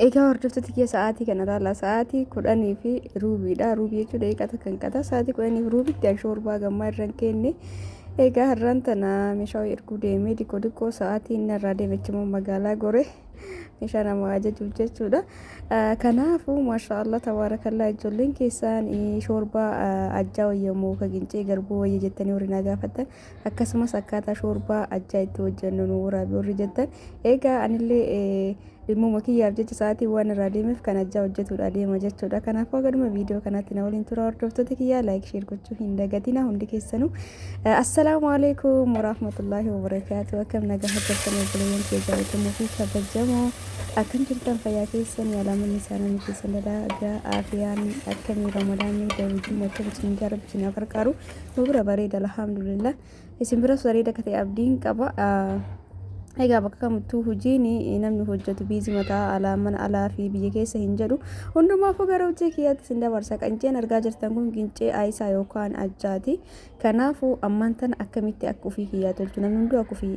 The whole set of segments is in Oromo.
Egaa hordoftoota kiyya sa'aatii kana ilaala. Sa'aatii 10:10 ruubii jechuudha. Eeqata kan qata sa'aatii 10:10 shorbaa gammaa irraan kenne. Egaa har'aan tana meeshaa erguu deemee dikkoo sa'aatii inni irraa deemechimoo magaalaa gore meeshaa nama ajajuuf jechuudha. Kanaafuu maashaallah tabaarakallaa ijoolleen keessaan shorbaa ajjaa wayyamoo kagincee garbuu wayya jettanii warri na gaafatan akkasumas akkaataa shorbaa ajjaa itti hojjennu nu waraabii warri jettan. Egaa anillee dhimma kiyyaaf jecha sa'aatii waan irraa deemeef kan ajjaa hojjetuudha deema jechuudha. Kanaafuu agaduma viidiyoo kanatti na waliin tura hordoftoota kiyyaa laayik sheer gochuu hin dagatina hundi keessanuu. Assalaamu alaykum warahmatullaahi wabarakaatu. Akkam nagaa hojjettanii obboleeyyan kee jaalatamuu fi kabajamoo akkam jirtan fayyaa keessan yaalamanni isaanii keessan dalagaa aafiyaan akkamii ramadaanii dawujii mocha bisin jaarab bisin qarqaaru nu bira bareeda alhamdulillah. Isin bira bareeda akka ta'e abdiin qaba. Egaa bakka kamittuu hojiin namni hojjetu biizii mataa alaa mana alaa fi biyya keessa hin jedhu hundumaafuu gara hojii kiyyaatti sin dabarsa. Qanceen argaa jirtan kun qincee aayisaa yookaan ajjaati. Kanaafuu ammaan tana akkamitti akka ofii kiyyaa tolchu namni hunduu akka ofii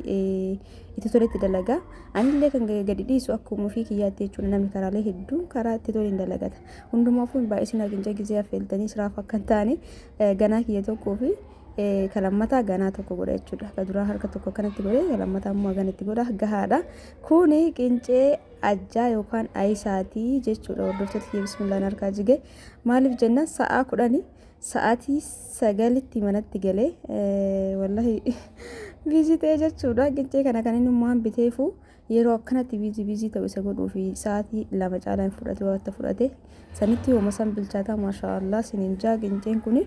itti toletti dalagaa. Anillee kan gadi dhiisu akkuma ofii kiyyaatti jechuudha. Namni karaalee hedduu karaa itti toleen dalagata. Hundumaafuu baay'isina qincee gizee affeeltanii israaf akka hin taane ganaa kiyya tokkoo fi kalammataa ganaa tokko godha jechuudha. Kaduraa harka tokko kanatti godhe kalammataa immoo ganatti godha gahaadha. Kuni qincee ajjaa yookaan aayisaati jechuudha. Hordoftoota kiyya bismillaan harkaa jige maaliif jennaan sa'aa 10 sa'aatii 9tti manatti galee wallahi biizii ta'e jechuudha. Qincee kana kan inni immoo biteefu yeroo akkanatti biizii ta'u isa godhuu fi sa'aatii 2 caalaan fudhate sanitti yooma san bilchaata maashaallah sininjaa qinceen kuni.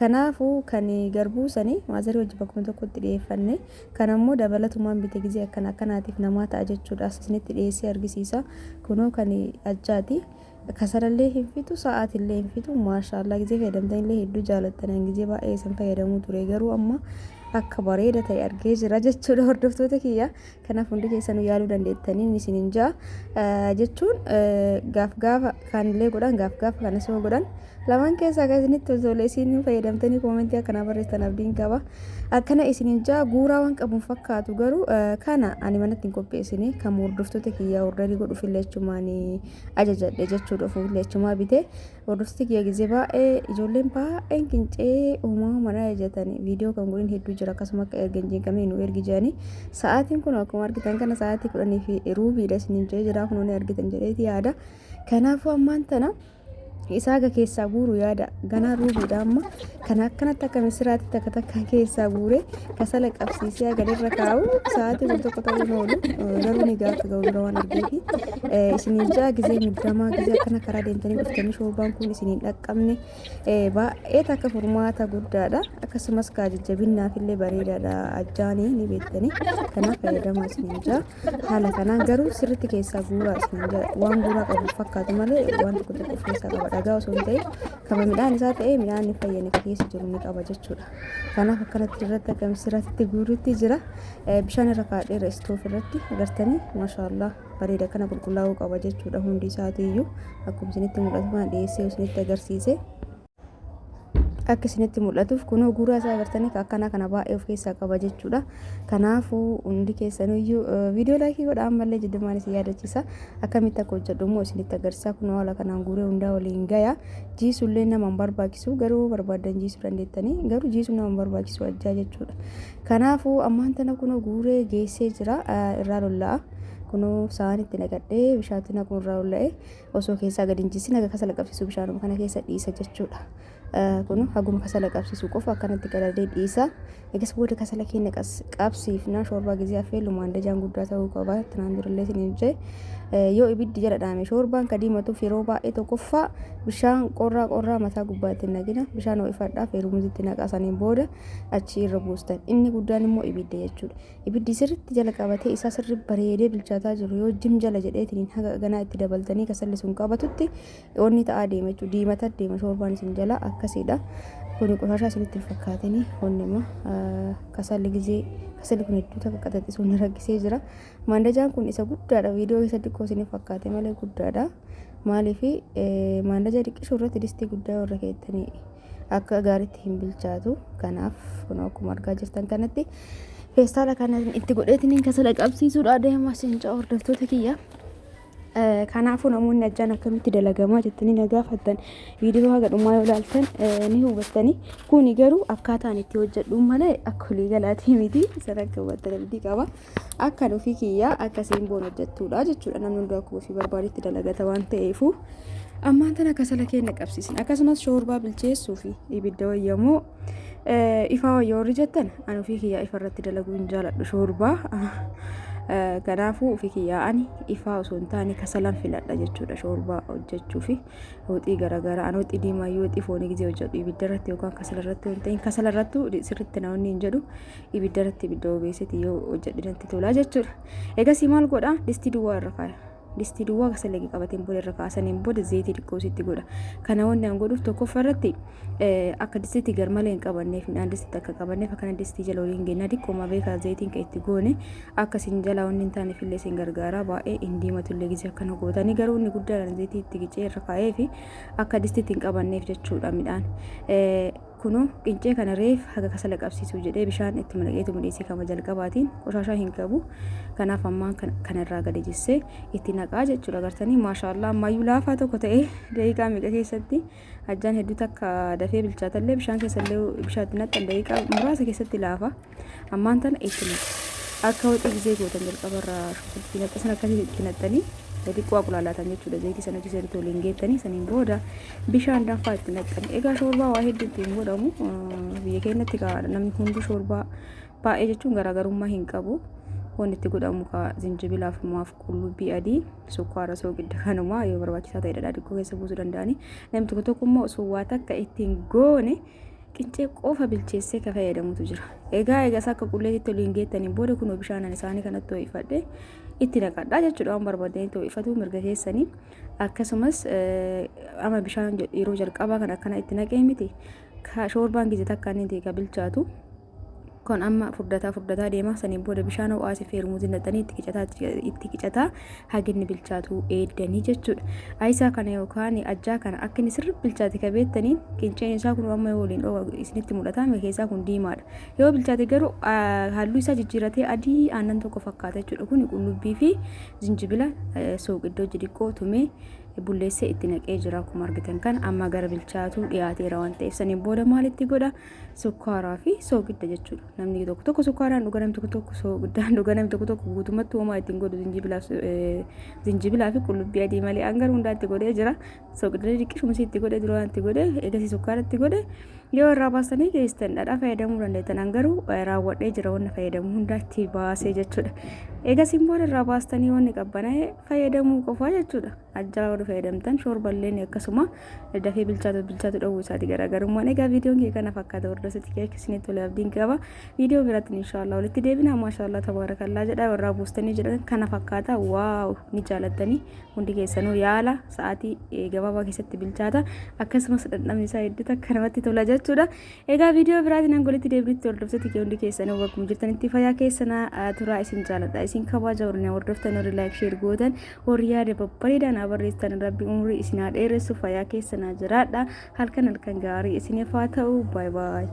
Kanaafuu kan garbuu sanii maazarii hojii bakkuma tokkotti dhiyeeffanne kan ammoo dabalatumaan bite gizee akkanaatiif namaa ta'a jechuudha. Asisnitti dhiyeessee argisiisa. Kunoo kan ajjaati. Kasalallee hin fitu sa'aatillee hin fitu maashaallah gizee fayyadamtanillee hedduu jaalattan gizee baay'ee san fayyadamuu ture garuu amma akka bareeda ta'e argee jira jechuudha. Hordoftoota kiyya kanaaf hundi keessanuu yaaluu dandeettanii isinin jaa jechuun gaafa kaanillee godhan gaafa kanas yoo godhan lamaan keessaa akkasinitti tole isin fayyadamtanii koomentii akkana barreessan abdiin qaba. Akkana isinin jaa guuraa waan qabuun fakkaatu garuu kana ani manatti hin qopheessine kan hordoftoota kiyya ordarii godhu fileechumaan ajajadhe jechuudha. Ofuun fileechumaa bitee hordoftoota kiyya gizee baay'ee ijoolleen baay'een qincee uumama mana ajajatanii viidiyoo kan godhin hedduu jira akkasuma akka ergan jeeqamee nu ergi jedhanii sa'aatiin kun akkuma argitan kana sa'aatii 10:10 isinin jira kunuun argitan jedheeti yaada. Kanaafuu ammaan tana isaaga keessaa guuru yaada ganaa ruubiidha amma kan akkanatti akka misiraatti takka takka keessaa guure kasala qabsiisee galirra kaa'u sa'aatii kun tokko ta'uu oolu garuu ni gaafa ga'u dura waan argeefi isiniin jaa gizee muddamaa gizee akkana karaa deemtanii dhuftanii shoobaan kun isiniin dhaqqabne baay'ee takka furmaata guddaadha. Akkasumas jajjabinnaaf illee bareedaadha ajjaanii ni beektanii kanaaf fayyadamaa isiniin jaa haala kanaan garuu sirritti keessaa guuraa isiniin jaa waan guuraa qabu fakkaatu malee waan tokko tokko of keessaa qaba. Dhagaa osoo hin ta'in kama midhaan isaa ta'ee midhaan ni fayyane keessa jiru ni qaba jechuudha. Kanaaf akkanatti irratti akka misiraatti guurutti jira. Bishaan irra kaadheera istoof irratti agartanii maashaallah bareeda kana qulqullaa'uu qaba jechuudha. Hundi isaatiiyyuu akkuma isinitti mul'atu kana dhiyeessee isinitti agarsiise. Akka isinitti mul'atuuf kunoo guuraa isaa agartanii akkana kana baay'ee of keessaa qaba jechuudha. Kanaafuu hundi keessaniyyuu viidiyoo laayikii godhaa ammallee jiddumaan isin yaadachiisa. Akkamitti akka hojjedhu immoo isinitti agarsiisa. Kunoo haala kanaan guuree hundaa waliin gaya. Jiisullee nama hin barbaachisu garuu barbaadan jiisuu dandeettanii garuu jiisuu nama hin barbaachisu ajjaa jechuudha. Kanaafuu ammaan tana kunoo guuree geessee jira irraa lollaa. Kunoo saanitti naqadhee bishaatti naquun irraa lolla'ee osoo keessaa gadi hin jiisin aga kasala qabsiisu bishaanuma kana keessa dhiisa jechuudha. Kun haguma kasala qabsiisu qofa akkanatti galadee dhiisa. Egas booda kasala keenya qabsiifna shorbaa gizee affeellu maandajaan guddaa ta'uu qaba. Tanaan durallee isiniin jee yoo ibiddi jala dhaame shorbaan kadiimatuuf yeroo baay'ee tokkoffaa bishaan qorraa mataa gubbaatti naqina bishaan ho'ifadhaa feerumuusitti naqasaniin booda achi irra buustan. Inni guddaan immoo ibidda jechuudha. Ibiddi sirritti jala qabatee isaa sirri bareedee bilchaataa jiru yoo jim jala jedheetiin haga ganaa itti dabaltanii kasalli sun qabatutti onni ta'aa deema jechuudha. Diimataa deema shorbaan isin jala akkasiidha. Kuni qofaashaa isinitti fakkaatanii onni immoo kasalli gizee kasalli kun hedduu takka qaxaxisuun rakkisee jira. Maandajaan kun isa guddaadha. Viidiyoo keessatti xiqqoo isiniif fakkaate malee guddaadha. Maaliif maandajaa xiqqishuu irratti distii guddaa warra keettanii akka gaariitti hin bilchaatu. Kanaaf kun akkuma argaa jirtan kanatti feestaala kana itti godheetiniin kasala qabsiisuudha deemaa isin hordoftoota kiyya. Kanaafuu namoonni ajjaan akkamitti dalagamaa jettanii na gaafattan viidiyoo haga dhumaa yoo ilaaltan ni hubattanii. Kuni garuu akkaataan itti hojjedhu malee akka walii galaatii miti. Sana akka hubattan abdii qaba. Akka ofii kiyyaa akkasiin boon hojjettudha jechuudha. Namni hunduu akka ofii barbaadetti dalagata waan ta'eefu ammaan tana kasala keenya qabsiisin. Akkasumas shoorbaa bilcheessuu fi ibidda wayyamoo ifaa wayyaa warri jettan ani ofii kiyyaa ifarratti dalaguu hin jaaladhu shoorbaa. Kanaafuu ofii kiyyaa ani ifaa osoo hin taane kasalaan filadha jechuudha shoorbaa hojjechuu fi waxii garaagaraa ani waxii diimaa yoo waxii foonii gisee hojjedhu ibidda irratti yookaan kasala irratti waan ta'in kasala irratti sirriitti namoonni hin jedhu ibidda irratti ibidda obeessiti yoo hojjedhinatti tolaa jechuudha. Egasii maal godha distii duwwaa irra kaaya. Distii duwwaa kasala qabateen booda irra kaasaniin booda zayitii xiqqoo sitti godha. Kana wanti aan godhuuf tokkoffaarratti akka distiitti garmalee hin qabanneef midhaan distiitti akka qabanneef akkana distii jala waliin geenna diqqooma beekaa zayitiin kan itti goone akkasiin jala wanni hin taaneef illee siin gargaara baay'ee hin diimatu illee gisee akkana gootanii garuu inni guddaan zayitii itti qicee irra kaa'ee fi akka distiitti hin qabanneef jechuudha midhaan. Kunu qincee kana reef haga kasala qabsiisuu jedhee bishaan itti malaqeetu midheessii kama jalqabaatiin qoshashaa hin qabu. Kanaaf ammaan kanarraa gadi jissee itti naqaa jechuudha. Agartanii maashaallah ammayyuu laafaa tokko ta'ee daqiiqaa meeqa keessatti ajjaan hedduu takka dafee bilchaatallee bishaan keessallee bishaatti naqxan daqiiqaa muraasa keessatti laafa. Ammaan tana itti naqa. Akka waxii gisee gootan jalqabarraa itti naqxan akkasii itti naqxanii xiqqoo qulaalaatan jechuudha. Zayitii sana keessatti waliin geettanii saniin booda bishaan danfaa itti naqxanii. Egaa shoorbaa waa hedduu ittiin godhamu biyya keenyatti namni hundi shoorbaa baay'ee jechuun garaagarummaa hin qabu. Wanti itti godhamu zinjibilaaf maaf qullubbii adii sukkaara soogidda kanumaa yoo barbaachisaa ta'e dhadhaa xiqqoo keessa buusuu danda'anii namni tokko tokko immoo osoo waa takka ittiin goone qincee qofa bilcheessee ka fayyadamutu jira. Egaa akka qulleetitti waliin geettaniin booda kunoo bishaanan isaanii kanatti ho'ifadhe itti naqadhaa jechuudha. Waan barbaadanitti ho'ifatu mirga keessanii akkasumas ama bishaan yeroo jalqabaa kan akkana itti naqee miti shoorbaan gisee takka inni ta'e ka bilchaatu. Kon amma furdataa deema saniin booda bishaan ho'aas feermuutiin naqxanii itti qicataa haginni bilchaatu eeddanii jechuudha. Ayisaa kana yookaan ajjaa kana akka inni sirriitti bilchaate ka beektaniin qinceen isaa kun amma yoo waliin isinitti mul'ata keessaa kun diimaadha. Yoo bilchaate garuu halluu isaa jijjiiratee adii aannan tokko fakkaata jechuudha. Kun qullubbii fi zinjibila sooqiddoo xixiqqoo tumee bulleessee itti naqee jira. Akkuma argitan kan amma gara bilchaatu dhiyaateera waan ta'eef saniin booda maalitti godha sukkaaraa fi soogidda jechuudha. Namni tokko sukkaaraan dhuga namni tokko soogiddaan dhuga namni tokko guutumatti uumaa ittiin godhu zinjibilaa fi qullubbii adii malee hangar hundaatti godhee jira. Soogidda xiqqishuma itti godhee dura itti godhee eegasii sukkaaratti godhee yoo irraa baastanii keessan dhadhaa fayyadamuu dandeettan hangaruu raawwadhee jira wanna fayyadamuu hundaatti baasee jechuudha. Eegasii booda irraa baastanii wanni qabbanee fayyadamuu qofaa jechuudha. Ajjaa warri fayyadamtan shoorballeen akkasuma dafee bilchaatu dhowwuu isaati garaagarummaan. Egaa viidiyoon kee kana fakkaata hordoftoota kee akkasitti tole abdiin qaba. Viidiyoo biraatti inshaallah walitti deebina. Maashaallah tabaarakallaa jedha warraa buustanii jedhan kana fakkaata waaw ni jaalattanii hundi keessanuu yaala sa'aatii gabaabaa keessatti bilchaata akkasumas dhandhamni isaa hedduu akka namatti tola jechuudha. Egaa viidiyoo biraatiin angolitti deebiitti hordoftoota kee hundi keessanuu bakkuma jirtanitti fayyaa keessanaa turaa isin jaaladha. Isin kabaja warreen hordoftan warri laayik sheer gootan warri yaada babbareedaan barreessitan rabbi umrii isin haa dheeressu fayyaa keessanaa jiraadha. Halkan gaarii isiniif haa ta'u. Baay baay.